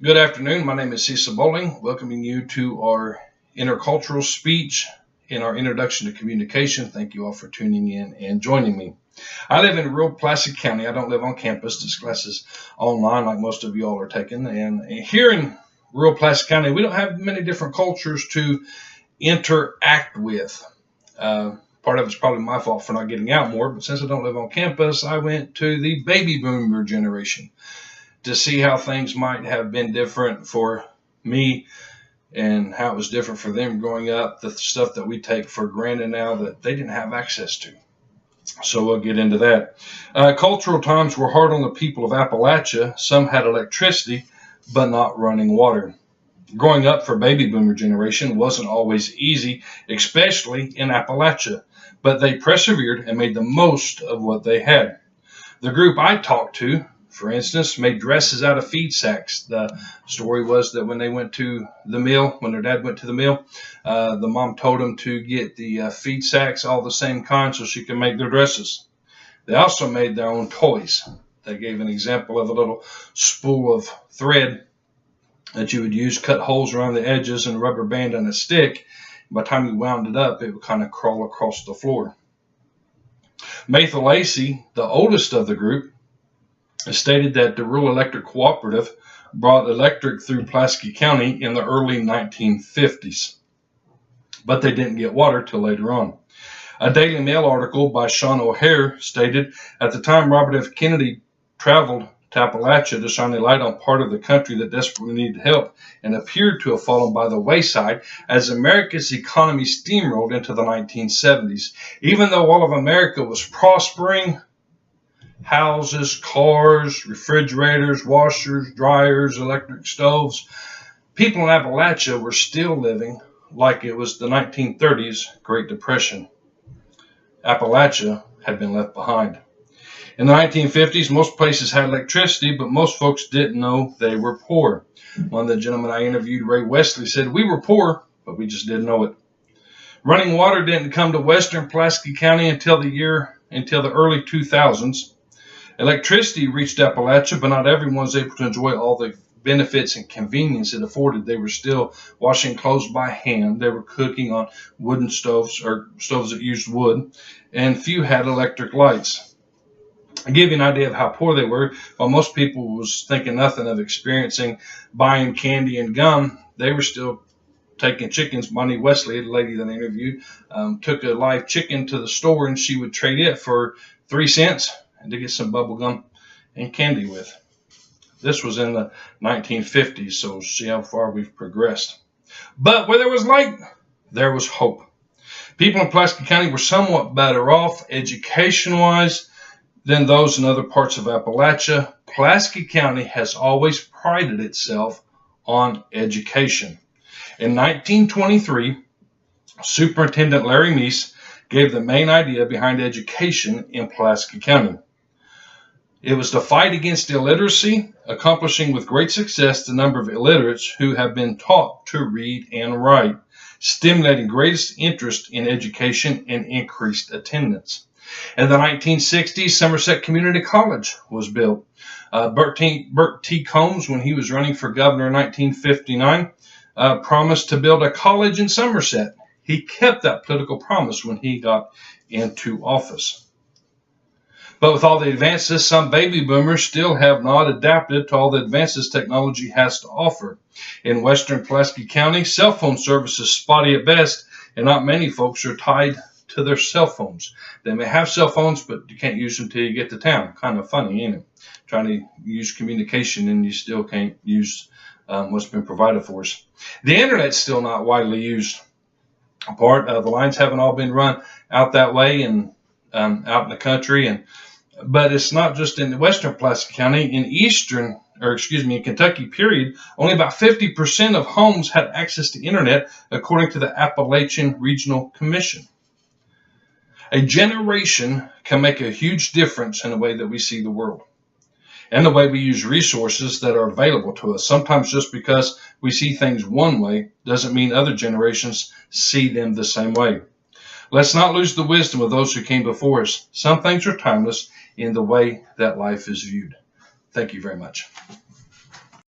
Good afternoon. My name is Cecil Bowling, welcoming you to our Intercultural Speech in our Introduction to Communication. Thank you all for tuning in and joining me. I live in rural Pulaski County. I don't live on campus. This class is online like most of you all are taking. And here in rural Pulaski County, we don't have many different cultures to interact with. Part of it's probably my fault for not getting out more, but since I don't live on campus, I went to the baby boomer generation to see how things might have been different for me and how it was different for them growing up, the stuff that we take for granted now that they didn't have access to. So we'll get into that. Cultural times were hard on the people of Appalachia. Some had electricity, but not running water. Growing up for baby boomer generation wasn't always easy, especially in Appalachia, but they persevered and made the most of what they had. The group I talked to, for instance, made dresses out of feed sacks. The story was that when they went to the mill, when their dad went to the mill, the mom told them to get the feed sacks, all the same kind, so she could make their dresses. They also made their own toys. They gave an example of a little spool of thread that you would use, cut holes around the edges, and a rubber band on a stick. By the time you wound it up, it would kind of crawl across the floor. Matha Lacey, the oldest of the group, stated that the Rural Electric Cooperative brought electric through Pulaski County in the early 1950s, but they didn't get water till later on. A Daily Mail article by Sean O'Hare stated, at the time Robert F. Kennedy traveled to Appalachia to shine a light on part of the country that desperately needed help and appeared to have fallen by the wayside as America's economy steamrolled into the 1970s. Even though all of America was prospering, houses, cars, refrigerators, washers, dryers, electric stoves, people in Appalachia were still living like it was the 1930s Great Depression. Appalachia had been left behind. In the 1950s, most places had electricity, but most folks didn't know they were poor. One of the gentlemen I interviewed, Ray Wesley, said, "We were poor, but we just didn't know it." Running water didn't come to western Pulaski County until the early 2000s. Electricity reached Appalachia, but not everyone was able to enjoy all the benefits and convenience it afforded. They were still washing clothes by hand. They were cooking on wooden stoves or stoves that used wood, and few had electric lights. I give you an idea of how poor they were. While most people was thinking nothing of experiencing buying candy and gum, they were still taking chickens. Bonnie Wesley, the lady that I interviewed, took a live chicken to the store, and she would trade it for 3 cents and to get some bubble gum and candy with. This was in the 1950s, so see how far we've progressed. But where there was light, there was hope. People in Pulaski County were somewhat better off education-wise than those in other parts of Appalachia. Pulaski County has always prided itself on education. In 1923, Superintendent Larry Meese gave the main idea behind education in Pulaski County. It was to fight against illiteracy, accomplishing with great success the number of illiterates who have been taught to read and write, stimulating greatest interest in education and increased attendance. In the 1960s, Somerset Community College was built. Burt T. Combs, when he was running for governor in 1959, promised to build a college in Somerset. He kept that political promise when he got into office. But with all the advances, some baby boomers still have not adapted to all the advances technology has to offer. In western Pulaski County, cell phone service is spotty at best, and not many folks are tied to their cell phones. They may have cell phones, but you can't use them until you get to town. Kind of funny, ain't it? Trying to use communication and you still can't use what's been provided for us. The internet's still not widely used. The lines haven't all been run out that way and out in the country, but it's not just in western Pulaski County. In Kentucky, period, only about 50% of homes had access to internet, according to the Appalachian Regional Commission. A generation can make a huge difference in the way that we see the world and the way we use resources that are available to us. Sometimes just because we see things one way doesn't mean other generations see them the same way. Let's not lose the wisdom of those who came before us. Some things are timeless in the way that life is viewed. Thank you very much.